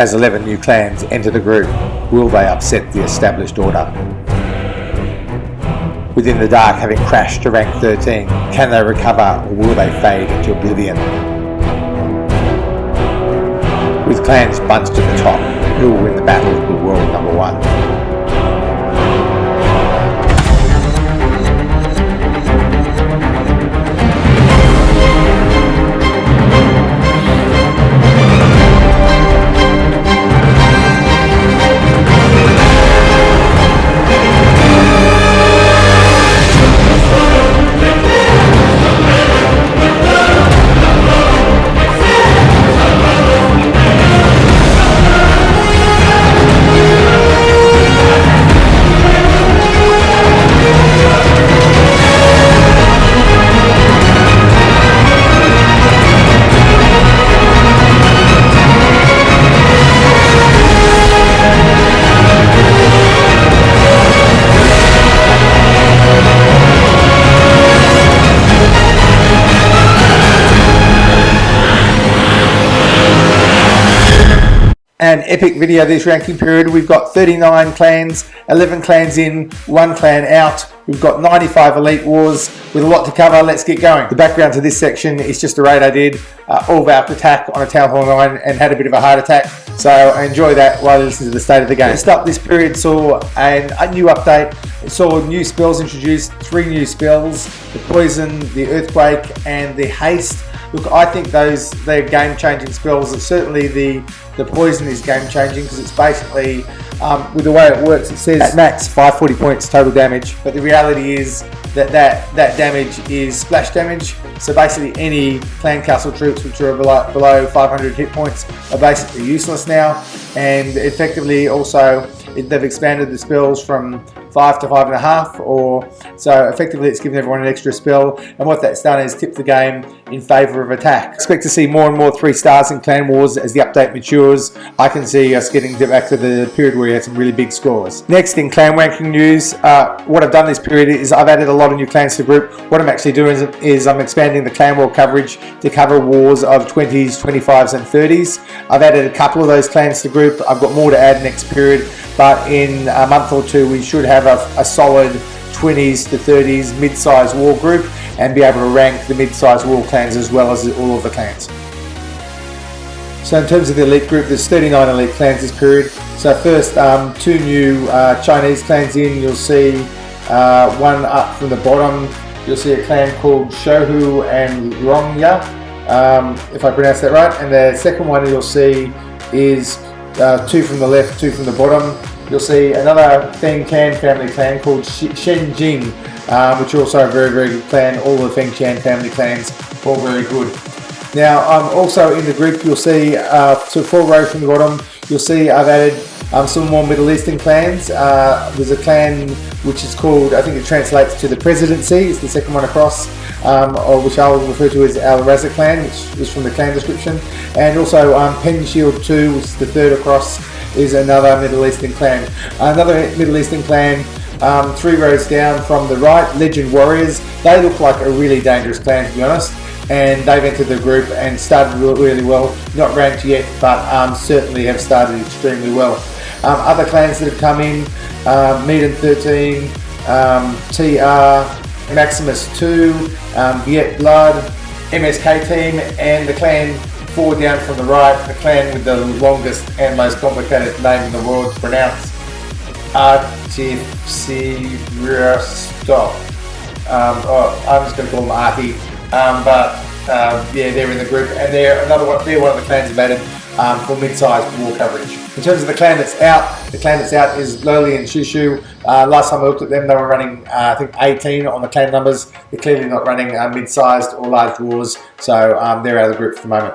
As 11 new clans enter the group, will they upset the established order? Within the Dark, having crashed to rank 13, can they recover or will they fade into oblivion? With clans bunched at the top, who will win the battle for world number 1? An epic video this ranking period. We've got 39 clans, 11 clans in, 1 clan out. We've got 95 Elite Wars with a lot to cover. Let's get going. The background to this section is just a raid I did, all out attack on a Town Hall 9 and had a bit of a heart attack. So I enjoy that while I listen to the state of the game. Next up, this period saw a new update. It saw new spells introduced, 3 new spells, the Poison, the Earthquake and the Haste. Look, I think they're game-changing spells. Certainly the Poison is game-changing because it's basically, with the way it works, it says at max 540 points total damage, but the reality is that damage is splash damage. So basically any clan castle troops which are below 500 hit points are basically useless now, and effectively also they've expanded the spells from 5 to 5.5, or so effectively it's given everyone an extra spell, and what that's done is tip the game in favour of attack. Expect to see more and more 3 stars in Clan Wars as the update matures. I can see us getting back to the period where we had some really big scores. Next, in clan ranking news, what I've done this period is I've added a lot of new clans to the group. What I'm actually doing is I'm expanding the clan war coverage to cover wars of 20s, 25s and 30s. I've added a couple of those clans to the group. I've got more to add next period, but in a month or 2 we should have a solid 20s to 30s mid-sized war group and be able to rank the mid-sized war clans as well as all of the clans. So in terms of the elite group, there's 39 elite clans this period. So first, 2 new Chinese clans in. You'll see one up from the bottom. You'll see a clan called Shohu and Rongya, if I pronounce that right. And the second one you'll see is 2 from the left, 2 from the bottom. You'll see another Feng Chan family clan called Shenjing, which are also a very, very good clan. All the Feng Chan family clans, all very good. Now, also in the group, you'll see, so 4 rows from the bottom, you'll see I've added some more Middle Eastern clans. There's a clan which is called, I think it translates to the Presidency, it's the second one across, or which I'll refer to as Al Raza clan, which is from the clan description. And also Pen Shield 2, which is the 3rd across, is another Middle Eastern clan. Another Middle Eastern clan, 3 rows down from the right, Legend Warriors. They look like a really dangerous clan, to be honest, and they've entered the group and started really well. Not ranked yet, but certainly have started extremely well. Other clans that have come in, Medan 13, TR, Maximus 2, Viet Blood, MSK Team, and the clan 4 down from the right, the clan with the longest and most complicated name in the world to pronounce, Artifsirstop. I'm just going to call them Artie, yeah, they're in the group, and they're one of the clans I've added for mid-sized war coverage. In terms of the clan that's out, is Loli and Shushu. Last time I looked at them, they were running, I think, 18 on the clan numbers. They're clearly not running mid-sized or large wars, so they're out of the group for the moment.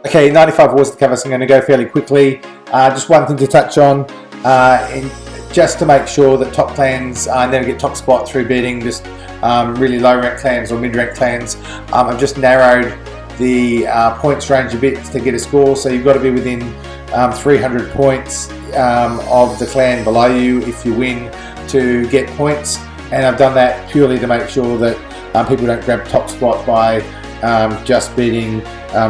Okay, 95 wars to cover, so I'm going to go fairly quickly. Just one thing to touch on, just to make sure that top clans never get top spot through beating just really low rank clans or mid rank clans. I've just narrowed the points range a bit to get a score, so you've got to be within 300 points of the clan below you if you win to get points, and I've done that purely to make sure that people don't grab top spot by just beating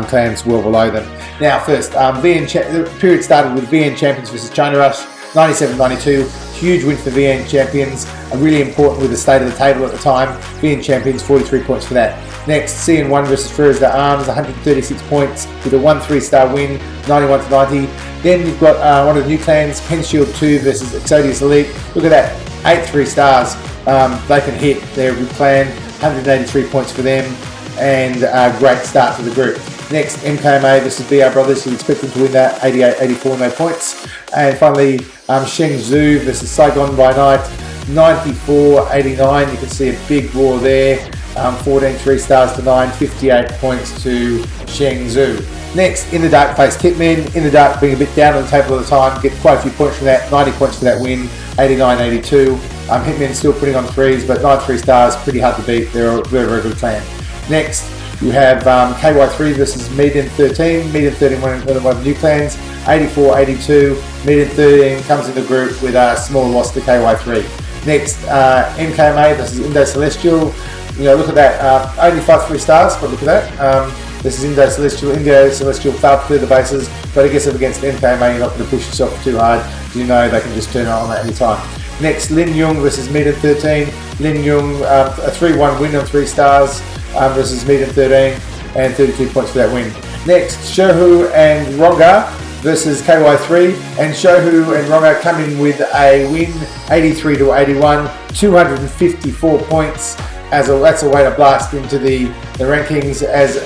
clans well below them. Now first, the period started with VN Champions versus China Rush, 97-92. Huge win for VN Champions, really important with the state of the table at the time. VN Champions, 43 points for that. Next, CN1 versus Ferozda Arms, 136 points with a 1 3-star win, 91-90. Then you've got one of the new clans, Penshield 2 versus Exodius Elite. Look at that, 8 3-stars. They can hit. They're a good clan, 183 points for them, and a great start to the group. Next, MKMA versus BR Brothers. You expect them to win that, 88-84, no points. And finally, Shenzhou versus Saigon by Night, 94-89. You can see a big war there. 14 3-stars to 9, 58 points to Shenzhou. Next, In the Dark faced Hitmen. In the Dark being a bit down on the table at the time, get quite a few points from that, 90 points for that win, 89-82. Hitmen still putting on 3s, but 9 3-stars, pretty hard to beat. They're a very, very good clan. Next, you have KY3 versus Median 13. Median 13, one of the new clans, 84-82. Median 13 comes in the group with a small loss to KY3. Next, MKMA versus Indo Celestial. You know, look at that, only 5 3-stars, but look at that. This is Indo Celestial. Indo Celestial failed to clear the bases, but I guess if against MKMA, you're not going to push yourself too hard. You know they can just turn it on at any time. Next, Lin Yung versus Median 13. Lin Yung, a 3-1 win on 3 stars versus Median 13, and 32 points for that win. Next, Shohu and Ronga versus KY3, and Shohu and Ronga coming with a win, 83-81, 254 points. That's a way to blast into the rankings, as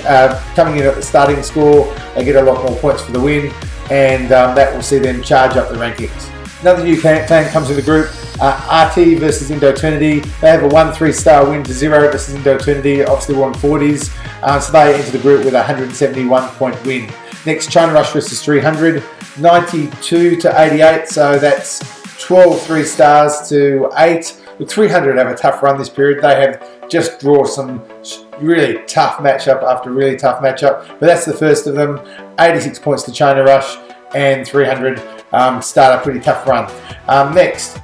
coming in at the starting score, they get a lot more points for the win, and that will see them charge up the rankings. Another new clan comes in the group, RT versus Indo Eternity. They have a 1 3-star win to 0 versus Indo Eternity, obviously we're on 40s, so they enter the group with a 171 point win. Next, China Rush versus 300, 92-88, so that's 12 3-stars to 8. With 300 have a tough run this period. They have just drawn some really tough matchup after really tough matchup, but that's the first of them. 86 points to China Rush, and 300 start a pretty tough run. Next,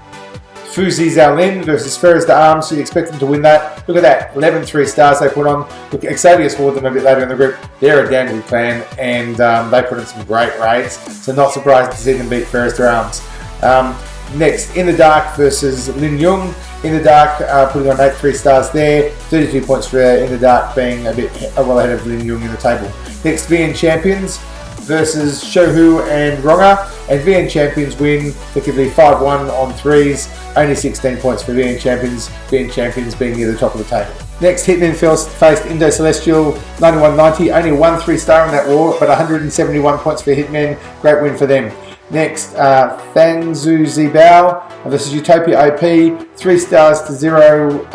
Fuzi Zhaolin versus Ferozda Arms. So you expect them to win that. Look at that, 11 3-stars they put on. Look, Exodius fought them a bit later in the group. They're a damn good clan, and they put in some great raids. So not surprised to see them beat Ferozda Arms. Next, In the Dark versus Lin Yung. In the Dark putting on 8 3-stars there. 32 points for In the Dark, being a bit well ahead of Lin Yung in the table. Next, VN Champions versus Shohu and Ronga, and VN Champions win effectively 5-1 on 3s, only 16 points for VN Champions being near the top of the table. Next, Hitmen faced Indo Celestial, 91-90, only 1 3-star in that war, but 171 points for Hitmen, great win for them. Next, Fangzhou Zibao versus Utopia OP, 3 stars to 0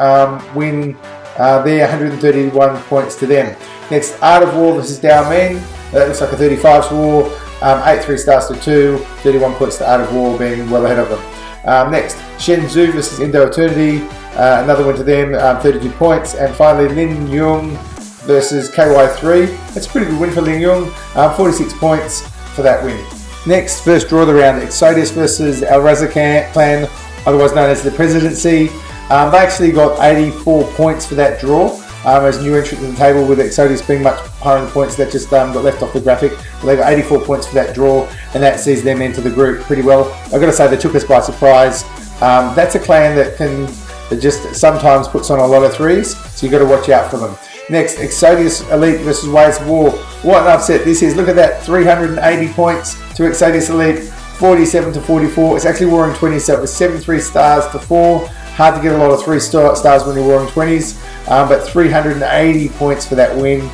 win there, 131 points to them. Next, Art of War versus Daomen. That looks like a 35s war, 8 3-stars to 2, 31 points to Art of War, being well ahead of them. Next, Shenzhou versus Indo Eternity, another win to them, 32 points. And finally, Lin Yung versus KY3. That's a pretty good win for Lin Yung, 46 points for that win. Next, first draw of the round, Exodius versus Al Raza clan, otherwise known as the Presidency. They actually got 84 points for that draw. As new entrant to the table, with Exodius being much higher in the points, that just got left off the graphic. But they got 84 points for that draw, and that sees them enter the group pretty well. I've got to say, they took us by surprise. That's a clan that just sometimes puts on a lot of 3s, so you've got to watch out for them. Next, Exodius Elite versus Waves of War. What an upset this is. Look at that, 380 points to Exodius Elite, 47-44. It's actually War in 20s, so it was 7 3-stars to 4. Hard to get a lot of 3-stars when you're War in 20s, but 380 points for that win.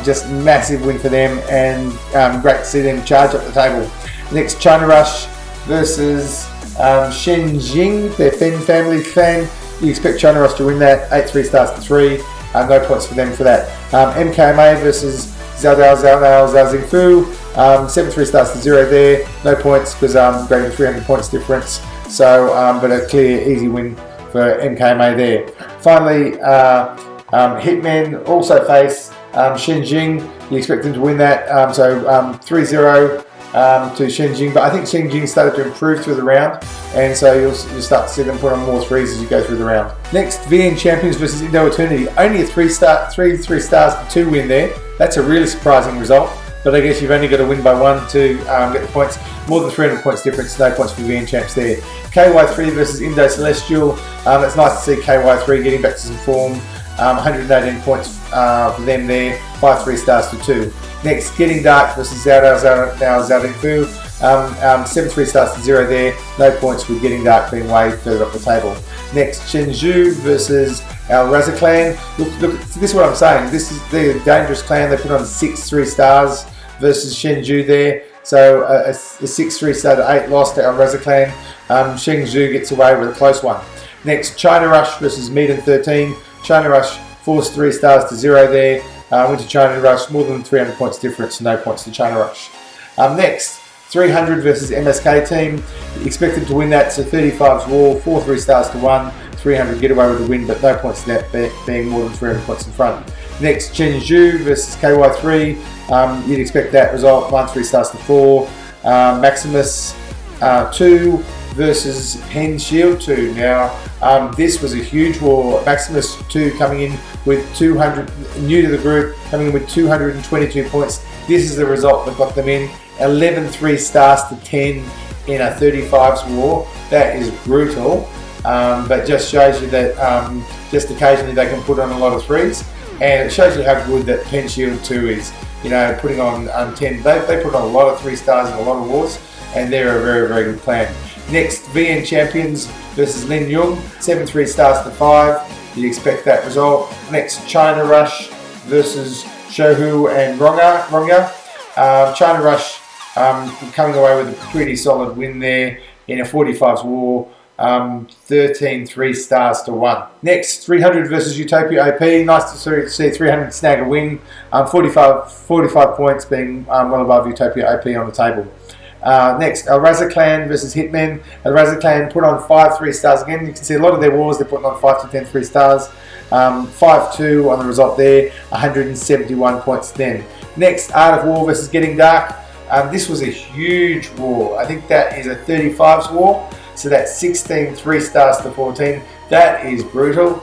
Just massive win for them, and great to see them charge up the table. Next, China Rush versus Shenzhing, their Fen family clan. You expect China Rush to win that, 8 3-stars to 3. No points for them for that. MKMA versus Zhaodao Zhangfu, 7 3-stars to 0 there. No points because greater than 300 points difference. So, but a clear, easy win for MKMA there. Finally, Hitmen also face Shenzhing. You expect them to win that. 3-0 to Shenjing, but I think Shenjing started to improve through the round, and so you'll start to see them put on more threes as you go through the round. Next, VN Champions versus Indo Eternity. Only a 3 stars to 2 win there. That's a really surprising result, but I guess you've only got to win by 1 to get the points. More than 300 points difference, no points for VN Champs there. KY3 versus Indo Celestial. It's nice to see KY3 getting back to some form. 118 points for them there, 5 3 stars to 2. Next, Getting Dark versus Zhao Fu. 7 3 stars to 0 there, no points with Getting Dark being way further up the table. Next, Shenzhou versus our Raza clan. Look, this is what I'm saying. This is the dangerous clan. They put on 6 3 stars versus Shenzhou there. So a 6 3 star to 8 loss to our Raza clan. Shenzhou gets away with a close one. Next, China Rush versus Medan 13. China Rush forced 3 stars to 0 there. Went to China Rush, more than 300 points difference, no points to China Rush. Next, 300 versus MSK team. Expected to win that, so 35's War, 4 3 stars to 1. 300 get away with the win, but no points to that, being more than 300 points in front. Next, Chenzhou versus KY3. You'd expect that result, 1 3 stars to 4. Maximus 2 versus Pen Shield 2. Now, this was a huge war. Maximus 2 coming in with 200, new to the group, coming in with 222 points. This is the result that got them in. 11 3 stars to 10 in a 35's war. That is brutal, but just shows you that just occasionally they can put on a lot of threes, and it shows you how good that Pen Shield 2 is. You know, putting on 10, they put on a lot of 3 stars in a lot of wars, and they're a very, very good clan. Next, VN Champions versus Lin Yung, 7 3 stars to 5. You'd expect that result. Next, China Rush versus Shohu and Ronga. China Rush coming away with a pretty solid win there in a 45's war. 13 3 stars to 1. Next, 300 versus Utopia OP. Nice to see 300 snag a win. 45 points being well above Utopia OP on the table. Next, Al Raza Clan versus Hitmen. Al Raza Clan put on 5 3 stars again. You can see a lot of their wars, they're putting on 5 to 10 3 stars. 5-2 on the result there, 171 points then. Next, Art of War versus Getting Dark. This was a huge war. I think that is a 35's war. So that's 16 3 stars to 14. That is brutal.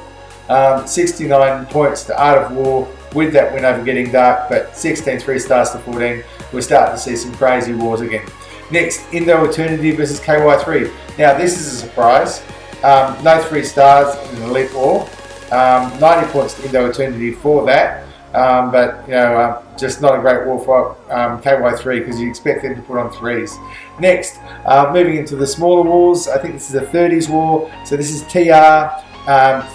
69 points to Art of War with that win over Getting Dark, but 16 3 stars to 14. We're starting to see some crazy wars again. Next, Indo Eternity versus KY3. Now this is a surprise. No 3 stars in an Elite War. 90 points to Indo Eternity for that. But you know, just not a great war for KY3 because you expect them to put on 3s. Next, moving into the smaller wars, I think this is a 30s war. So this is TR,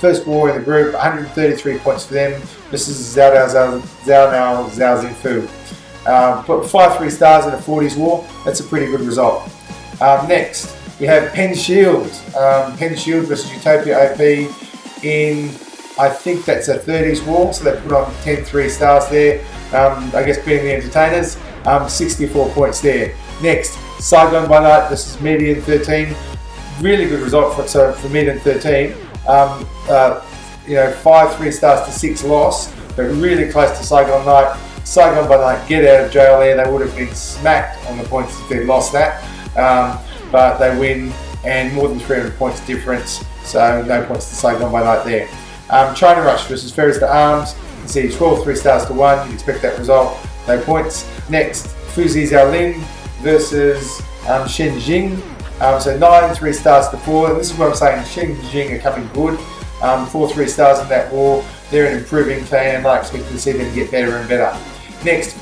first war in the group, 133 points for them. This is Zhao Xingfu. Put 5 3 stars in a 40s war. That's a pretty good result. Next, we have Pen Shield. Pen Shield versus Utopia OP in, I think that's a 30s war, so they put on 10 3 stars there. I guess being the entertainers, 64 points there. Next, Saigon by Night versus Median 13. Really good result for Median 13. You know, 5 3 stars to 6 loss, but really close to Saigon Night. Saigon by Night get out of jail there. They would have been smacked on the points if they'd lost that, but they win, and more than 300 points difference, so no points to Saigon by Night there. China Rush versus Ferris to Arms. You can see 12 3 stars to 1. You'd expect that result. No points. Next, Fuzi Xiaolin versus Shenjing. So 9 3 stars to 4. And this is what I'm saying. Shenjing are coming good. 4 3 stars in that war. They're an improving clan, and I expect to see them get better and better. Next,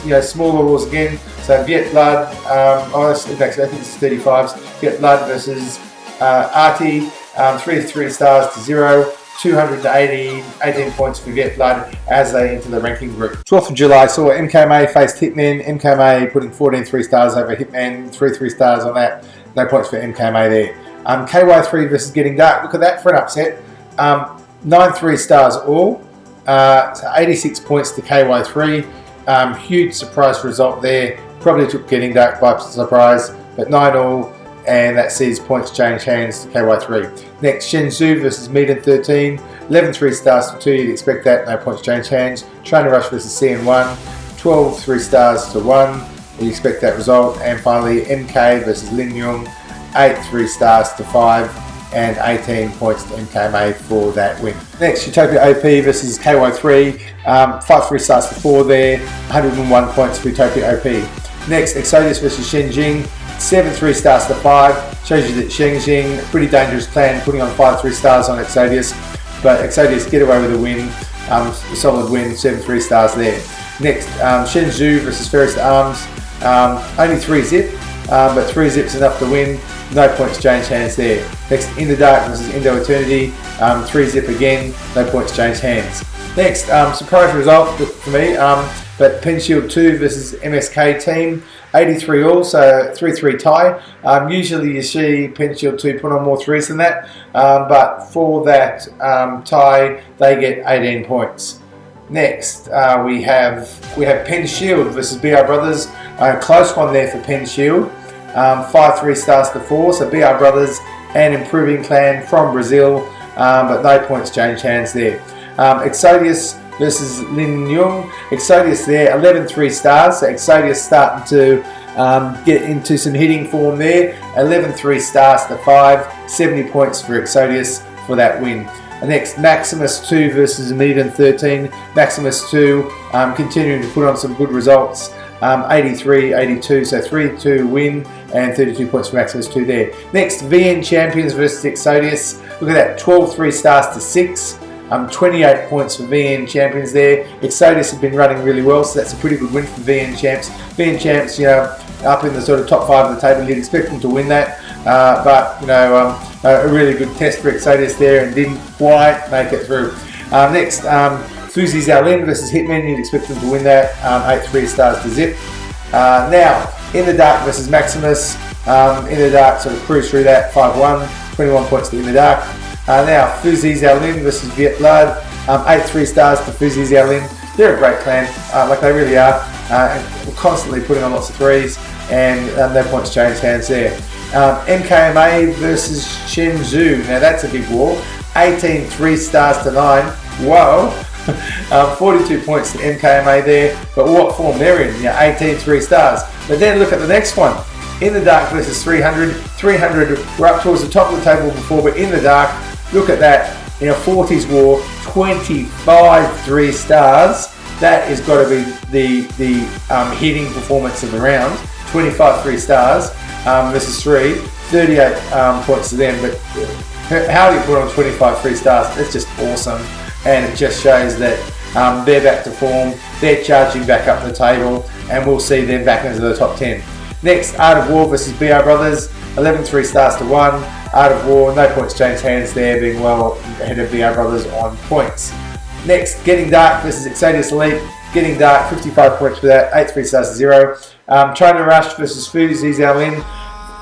you know, smaller wars again. So Viet Blood. Actually, I think this is 35s. Viet Blood versus Arti. 3 stars to 0. 218 points for Viet Blood as they enter the ranking group. 12th of July saw MKMA faced Hitmen. MKMA putting 14 3 stars over Hitmen, 3 stars on that. No points for MKMA there. KY3 versus Getting Dark. Look at that for an upset. 9 3 stars all. So 86 points to KY3. Huge surprise result there. Probably took Getting Dark by surprise, but 9 all. And that sees points change hands to KY3. Next, Shenzhou versus Medan 13. 11 3 stars to 2. You'd expect that. No points change hands. China Rush versus CN1. 12 3 stars to 1. we expect that result. And finally, MK versus Lin Yung, 8 3-stars to 5, and 18 points to MKMA for that win. Next, Utopia OP versus KY3, 5 3-stars to 4 there, 101 points for Utopia OP. Next, Exodius versus Shenjing, 7 3-stars to 5. Shows you that Shenjing, pretty dangerous clan, putting on 5 3-stars on Exodius, but Exodius get away with a win, solid win, 7 3-stars there. Next, Shenzhou versus Ferris Arms, only 3 zip, but 3 zips enough to win, no points change hands there. Next, In the Dark versus Indo Eternity, 3 zip again, no points change hands. Next, surprise result for me, but Penshield 2 versus MSK team, 83 all, so 3-3 tie. Usually you see Penshield 2 put on more 3s than that, but for that tie, they get 18 points. Next, we have Penshield versus BR Brothers, a close one there for Penshield, 5 3-stars to 4, so BR Brothers, an improving clan from Brazil, but no points change hands there. Exodius versus Lin Yung. Exodius there, 11 3-stars, so Exodius starting to get into some hitting form there. 11 3-stars to 5, 70 points for Exodius for that win. Next, Maximus 2 versus Medan 13. Maximus 2 continuing to put on some good results. 83, 82, so 3-2 win and 32 points for Maximus 2 there. Next, VN Champions versus Exodius. Look at that, 12 3-stars to 6. 28 points for VN Champions there. Exodius has been running really well, so that's a pretty good win for VN Champs. VN Champs, you know, up in the sort of top 5 of the table, you'd expect them to win that. But, you know, a really good test for Exodius there and didn't quite make it through. Next, Fuzi Xiaolin versus Hitman, you'd expect them to win that. 8 3-stars to zip. Now, In the Dark versus Maximus. In the Dark sort of cruise through that, 5-1, 21 points to In the Dark. Now, Fuzi Xiaolin versus Viet Blood, 8 3-stars to Fuzi Xiaolin. They're a great clan, like they really are. We're constantly putting on lots of 3s, and no points change hands there. MKMA versus Shenzhou. Now that's a big war. 18 3-stars to 9. Whoa. 42 points to MKMA there, but what form they're in? Yeah, 18 3-stars. But then look at the next one. In the Dark versus 300. 300 were up towards the top of the table before, but In the Dark, look at that. In a 40s war, 25 3-stars. That has got to be the hitting performance of the round. 25 3-stars versus 3. 38 points to them, but how do you put on 25 3-stars? It's just awesome, and it just shows that they're back to form. They're charging back up the table, and we'll see them back into the top 10. Next, Art of War versus BR Brothers, 11 3-stars to 1. Art of War, no points change hands there, being well ahead of BR Brothers on points. Next, Getting Dark versus Exodius Elite. Getting Dark, 55 points for that, 8 3-stars to 0. China Rush versus Fuzi Xiaolin.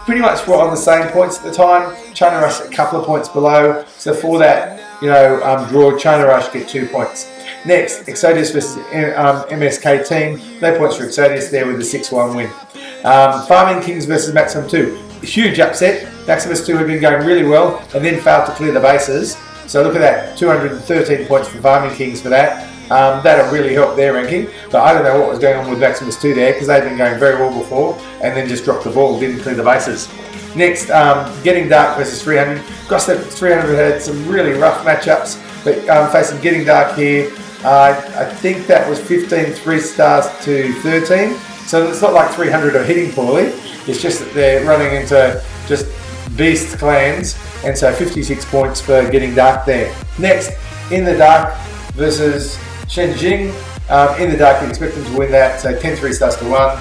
Pretty much were on the same points at the time. China Rush a couple of points below. So for that, you know, draw, China Rush get 2 points. Next, Exodius versus MSK team. No points for Exodius there with a 6-1 win. Farming Kings versus Maximum 2. Huge upset. Maximus 2 had been going really well and then failed to clear the bases. So look at that, 213 points for Farming Kings for that. That'll really help their ranking. But I don't know what was going on with Maximus 2 there, because they've been going very well before and then just dropped the ball, didn't clear the bases. Next, Getting Dark versus 300. Gosh, that 300 had some really rough matchups, but facing Getting Dark here, I think that was 15 3-stars to 13. So it's not like 300 are hitting poorly, it's just that they're running into just beast clans, and so 56 points for Getting Dark there. Next, In the Dark versus Shenjing. In the Dark, you expect them to win that, so 10 3-stars to 1.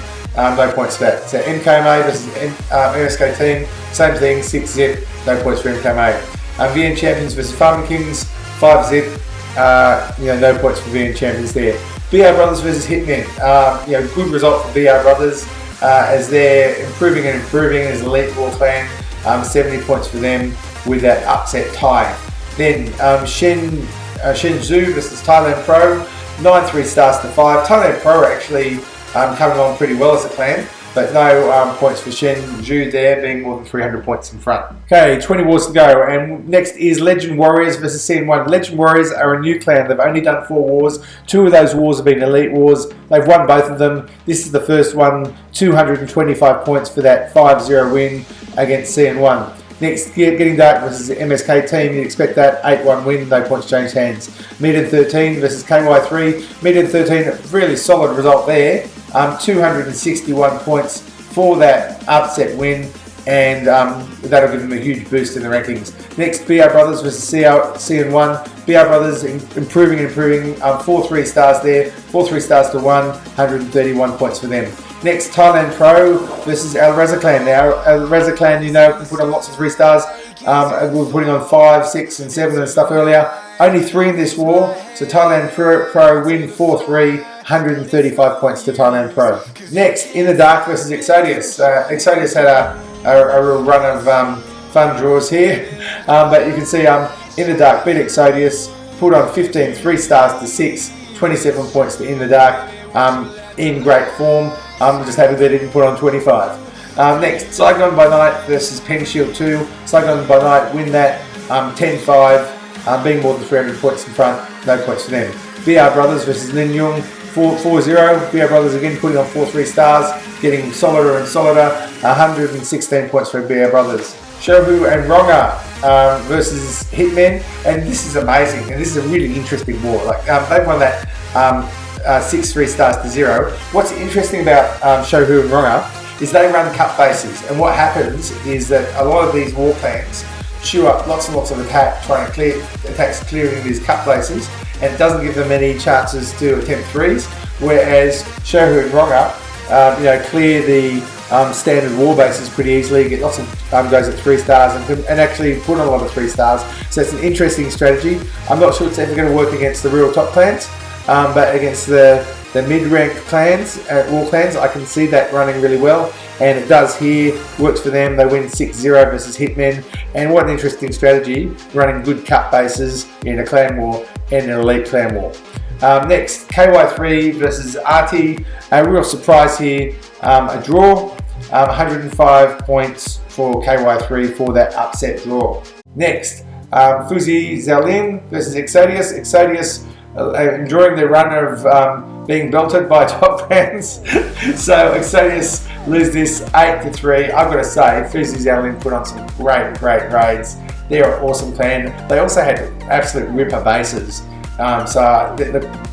No points for that. So MKMA versus MSK team, same thing, 6 zip, no points for MKMA. VN Champions versus Farming Kings, 5 zip, no points for VN Champions there. BR Brothers versus Hitmen, good result for BR Brothers as they're improving as Elite War clan, 70 points for them with that upset tie. Then Shenzhou versus Thailand Pro, 9 3-stars to 5. Thailand Pro are actually coming on pretty well as a clan, but but no points for Shen Zhu there, being more than 300 points in front. Okay, 20 wars to go, and next is Legend Warriors versus CN1. Legend Warriors are a new clan. They've only done 4 wars. 2 of those wars have been elite wars. They've won both of them. This is the first one, 225 points for that 5-0 win against CN1. Next, Getting Dark versus MSK team, you'd expect that 8-1 win, no points change hands. Median 13 versus KY3. Median 13, really solid result there. 261 points for that upset win, and that'll give them a huge boost in the rankings. Next, BR Brothers versus CN1. BR Brothers improving, 4 3-stars there, 4 3-stars to 1, 131 points for them. Next, Thailand Pro versus Al Raza Clan. Now, Al Raza Clan, you know, can put on lots of 3-stars. We were putting on 5, 6, and 7 and stuff earlier. Only 3 in this war, so Thailand Pro win 4-3, 135 points to Thailand Pro. Next, In the Dark versus Exodius. Exodius had a real run of fun draws here, but you can see In the Dark beat Exodius, put on 15 3-stars to 6, 27 points to In the Dark, in great form. I'm just happy they didn't put on 25. Next, Saigon by Night versus Pen Shield 2. Saigon by Night win that 10-5, being more than 300 points in front, no points for them. BR Brothers versus Lin Yung, 4-0. BR Brothers again putting on 4 3-stars, getting solider and solider, 116 points for BR Brothers. Shohu and Ronga versus Hitmen, and this is amazing, and this is a really interesting war. Like they've won that 6 3-stars to 0. What's interesting about Shohu and Ronga is they run cut bases, and what happens is that a lot of these war clans chew up lots and lots of trying to clearing these cut bases, and it doesn't give them any chances to attempt 3s, whereas Shohu and Ronga clear the standard war bases pretty easily, get lots of goes at 3-stars and actually put on a lot of 3-stars. So it's an interesting strategy. I'm not sure it's ever going to work against the real top clans, but against the mid-rank clans, war clans, I can see that running really well, and it does here, works for them. They win 6-0 versus Hitmen, and what an interesting strategy, running good cut bases in a clan war and an elite clan war. Next, KY3 versus RT, a real surprise here, a draw, 105 points for KY3 for that upset draw. Next, Fuzi Zhaolin versus Exodius. Exodius enjoying the run of being belted by top clans. So Exodius lose this 8-3. I've got to say, Fuzi Zhaolin put on some great raids. They're an awesome clan. They also had absolute ripper bases. So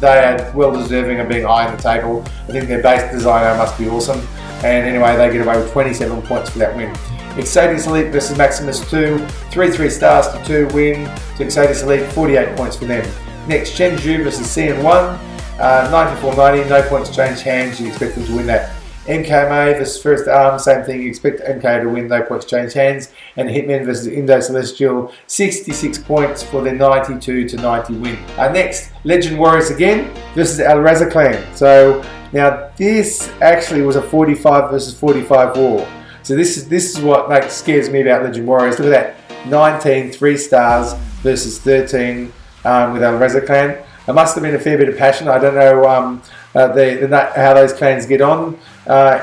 they are well deserving of being high in the table. I think their base designer must be awesome. And anyway, they get away with 27 points for that win. Exodius Elite versus Maximus 2, 3 3-stars to 2 win to Exodius Elite, 48 points for them. Next, Shen Zhu versus CN1, 94-90, no points change hands, you expect them to win that. MKMA versus First Arm, same thing, you expect MK to win, no points change hands. And Hitman versus Indo Celestial, 66 points for their 92-90 win. Next, Legend Warriors again versus Al Raza Clan. So now this actually was a 45 versus 45 war. So this is what scares me about Legend Warriors. Look at that, 19 3-stars versus 13 with Al Raza Clan. There must have been a fair bit of passion. I don't know how those clans get on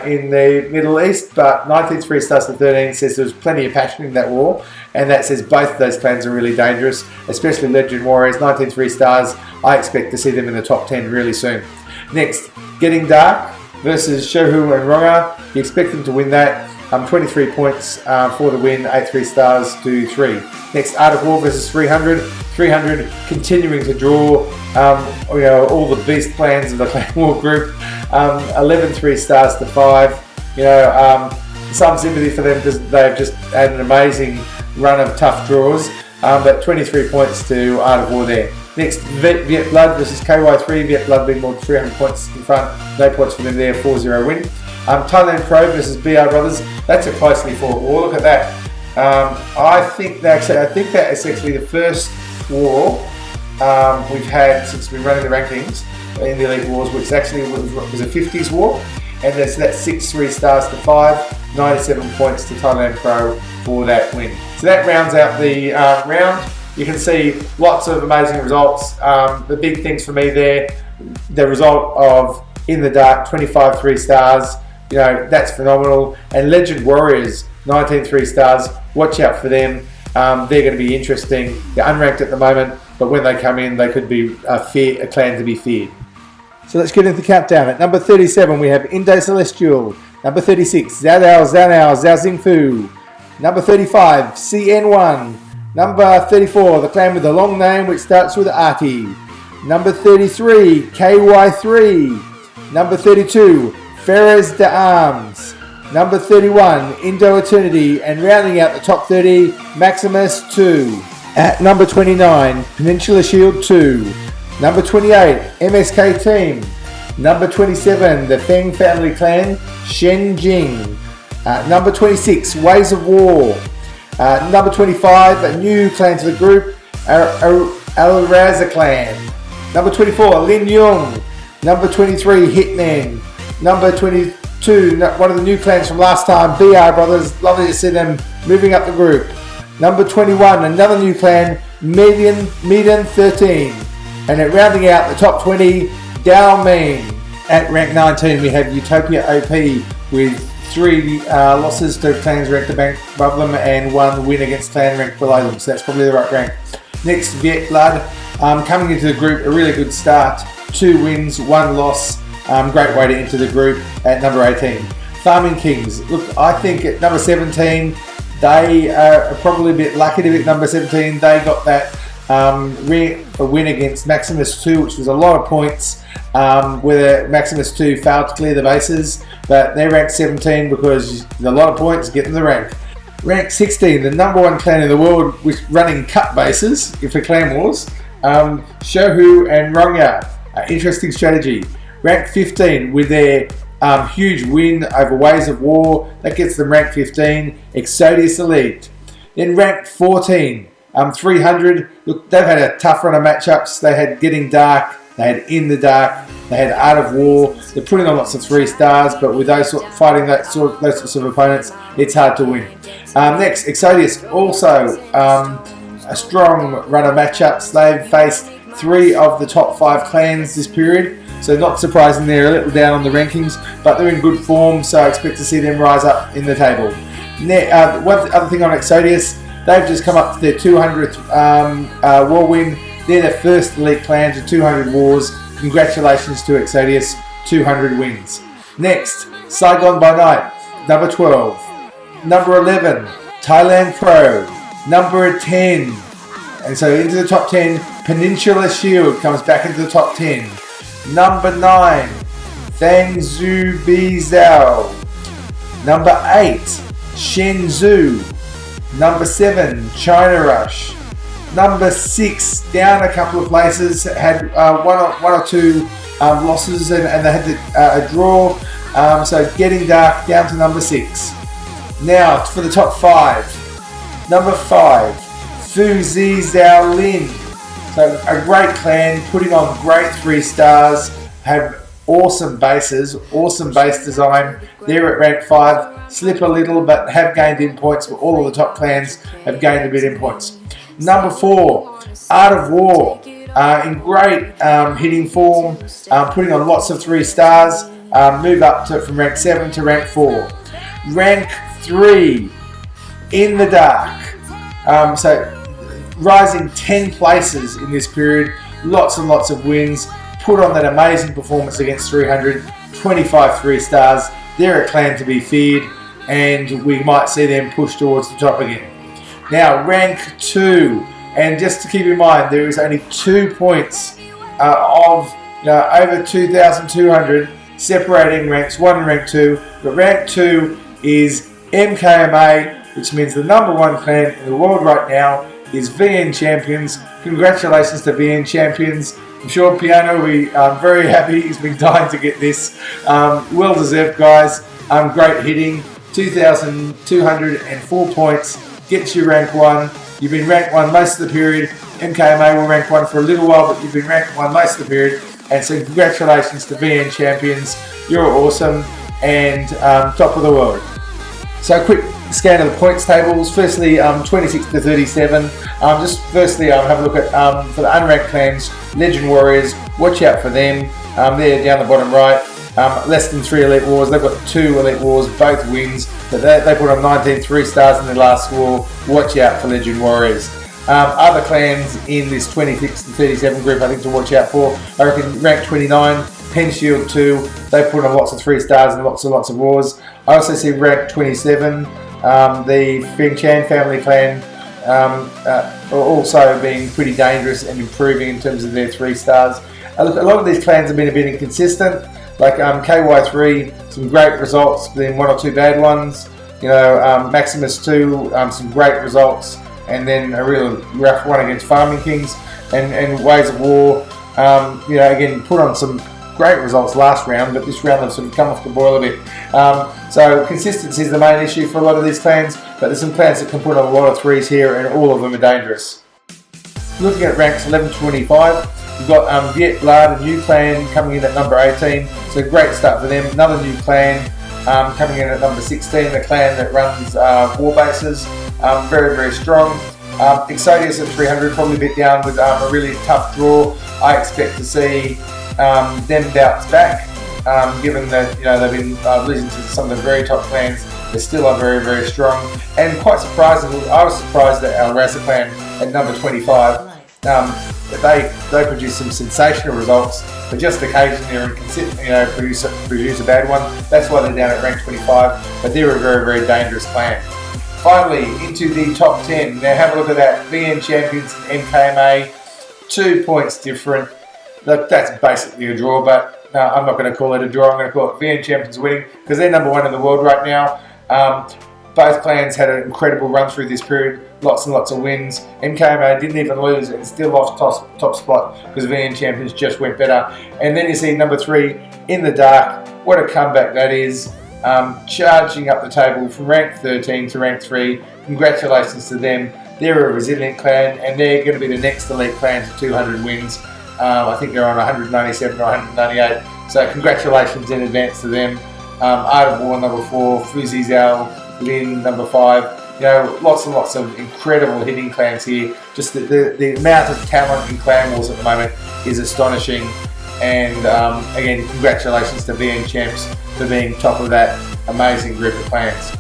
in the Middle East, but 19 3-stars to 13 says there was plenty of passion in that war, and that says both of those clans are really dangerous, especially Legend Warriors. 19 3-stars, I expect to see them in the top 10 really soon. Next, Getting Dark versus Shohu and Ronga. You expect them to win that. 23 points for the win, 8 3-stars to 3. Next, Art of War versus 300. 300 continuing to draw all the beast clans of the Clan War group. 11 3-stars to 5. Some sympathy for them because they've just had an amazing run of tough draws. But 23 points to Art of War there. Next, Viet Blood versus KY3. Viet Blood being more than 300 points in front. No points for them there, 4-0 win. Thailand Pro versus BR Brothers. That's a closely fought war. Look at that. I think that is actually the first war we've had since we've been running the rankings in the Elite Wars, which actually was a 50s war. And that's that 6 3-stars to 5, 97 points to Thailand Pro for that win. So that rounds out the round. You can see lots of amazing results. The big things for me there, the result of In the Dark, 25 3-stars. you know, that's phenomenal. And Legend Warriors, 19 3-stars, watch out for them. They're going to be interesting. They're unranked at the moment, but when they come in, they could be a clan to be feared. So let's get into the countdown. At number 37, we have Indo Celestial. Number 36, Zhao Zhao Xingfu. Number 35, CN1. Number 34, the clan with the long name which starts with Arti. Number 33, KY3. Number 32, Ferres de Arms. Number 31, Indo Eternity. And rounding out the top 30, Maximus 2. At number 29, Peninsula Shield 2. Number 28, MSK Team. Number 27, the Feng Family Clan, Shen Jing. Number 26, Ways of War. Number 25, a new clan to the group, Al-Raza Clan. Number 24, Lin Yung. Number 23, Hitman. Number 22, one of the new clans from last time, BR Brothers. Lovely to see them moving up the group. Number 21, another new clan, Median 13. And at rounding out the top 20, Dao Ming. At rank 19, we have Utopia OP with 3 losses to clans ranked above them and 1 win against clan ranked below them. So that's probably the right rank. Next, Viet Blood. Coming into the group, a really good start. 2 wins, 1 loss. Great way to enter the group at number 18. Farming Kings. Look, I think at number 17, they are probably a bit lucky to be at number 17. They got that a win against Maximus 2, which was a lot of points, where Maximus 2 failed to clear the bases, but they're ranked 17 because a lot of points get them the rank. Rank 16, the number 1 clan in the world with running cut bases for Clan Wars, Shohu and Rongya. Interesting strategy. Rank 15 with their huge win over Ways of War, that gets them rank 15, Exodius Elite. Then rank 14, 300, look, they've had a tough run of matchups. They had Getting Dark, they had In the Dark, they had Art of War. They're putting on lots of 3-stars, but with those fighting those sorts of opponents, it's hard to win. Next, Exodius, also a strong run of matchups. They've faced 3 of the top 5 clans this period, so not surprising they're a little down on the rankings, but they're in good form, so I expect to see them rise up in the table. One other thing on Exodius, they've just come up to their 200th war win. They're the first elite clan to 200 wars. Congratulations to Exodius, 200 wins. Next, Saigon by Night, number 12. Number 11, Thailand Pro. Number 10, and so into the top 10, Peninsula Shield comes back into the top 10. Number 9, Thangzhou Bizhao. Number 8, Shenzhou. Number 7, China Rush. Number 6, down a couple of places, had one or two losses and they had a draw. So Getting Dark down to number 6. Now for the top 5. Number 5, Fuzi Zhao Lin. So a great clan, putting on great 3-stars, have awesome bases, awesome base design. They're at rank 5, slip a little but have gained in points, but all of the top clans have gained a bit in points. Number 4, Art of War, in great hitting form, putting on lots of 3-stars, move up from rank 7 to rank 4. Rank 3, In the Dark, so rising 10 places in this period, lots and lots of wins, put on that amazing performance against 300, 25 3-stars. They're a clan to be feared, and we might see them push towards the top again. Now, rank 2, and just to keep in mind, there is only 2 points of over 2,200 separating ranks 1 and rank 2, but rank 2 is MKMA, which means the number 1 clan in the world right now is VN Champions. Congratulations to VN Champions. I'm sure Piano will be very happy. He's been dying to get this. Well deserved, guys. Great hitting. 2,204 points. Gets you rank 1. You've been rank 1 most of the period. MKMA will rank 1 for a little while, but you've been rank 1 most of the period. And so congratulations to VN Champions. You're awesome and top of the world. So a quick scan of the points tables. Firstly, 26 to 37. Just firstly, have a look at for the unranked clans, Legend Warriors. Watch out for them. They're down the bottom right. Less than 3 Elite Wars. They've got 2 Elite Wars, both wins, but they put on 19 3 stars in their last war. Watch out for Legend Warriors. Other clans in this 26 to 37 group I think to watch out for, I reckon rank 29, Pen Shield 2, they put on lots of 3 stars and lots of wars. I also see rank 27, the Feng Chan family clan also being pretty dangerous and improving in terms of their 3 stars. A lot of these clans have been a bit inconsistent, like KY3, some great results, then 1 or 2 bad ones. You know, Maximus 2, some great results, and then a real rough one against Farming Kings, and Ways of War. You know, again, put on some great results last round, but this round they've sort of come off the boil a bit. So consistency is the main issue for a lot of these clans, but there's some clans that can put on a lot of 3s here, and all of them are dangerous. Looking at ranks 11 to 25, we've got Viet Blad, a new clan coming in at number 18, so a great start for them. Another new clan coming in at number 16, a clan that runs war bases, very, very strong. Exodius at 300, probably a bit down with a really tough draw. I expect to see them bounce back, given that, you know, they've been losing to some of the very top clans. They still are very, very strong, and quite surprisingly, I was surprised that our Rasa clan at number 25. They produce some sensational results, but just occasionally they're inconsistent, you know, produce a bad one. That's why they're down at rank 25, but they're a very, very dangerous clan. Finally, into the top 10. Now have a look at that. VN Champions and MKMA, 2 points different. That's basically a draw, but no, I'm not going to call it a draw. I'm going to call it VN Champions winning, because they're number 1 in the world right now. Both clans had an incredible run through this period, lots and lots of wins. MKMA didn't even lose and still lost top spot because VN Champions just went better. And then you see number 3 in the dark. What a comeback that is. Charging up the table from rank 13 to rank 3. Congratulations to them. They're a resilient clan, and they're going to be the next elite clan to 200 wins. I think they're on 197 or 198. So congratulations in advance to them. Art of War number 4, Fuzi Zhao, Lin number 5. You know, lots and lots of incredible hitting clans here. Just the amount of talent in clan wars at the moment is astonishing. And again, congratulations to VN Champs for being top of that amazing group of clans.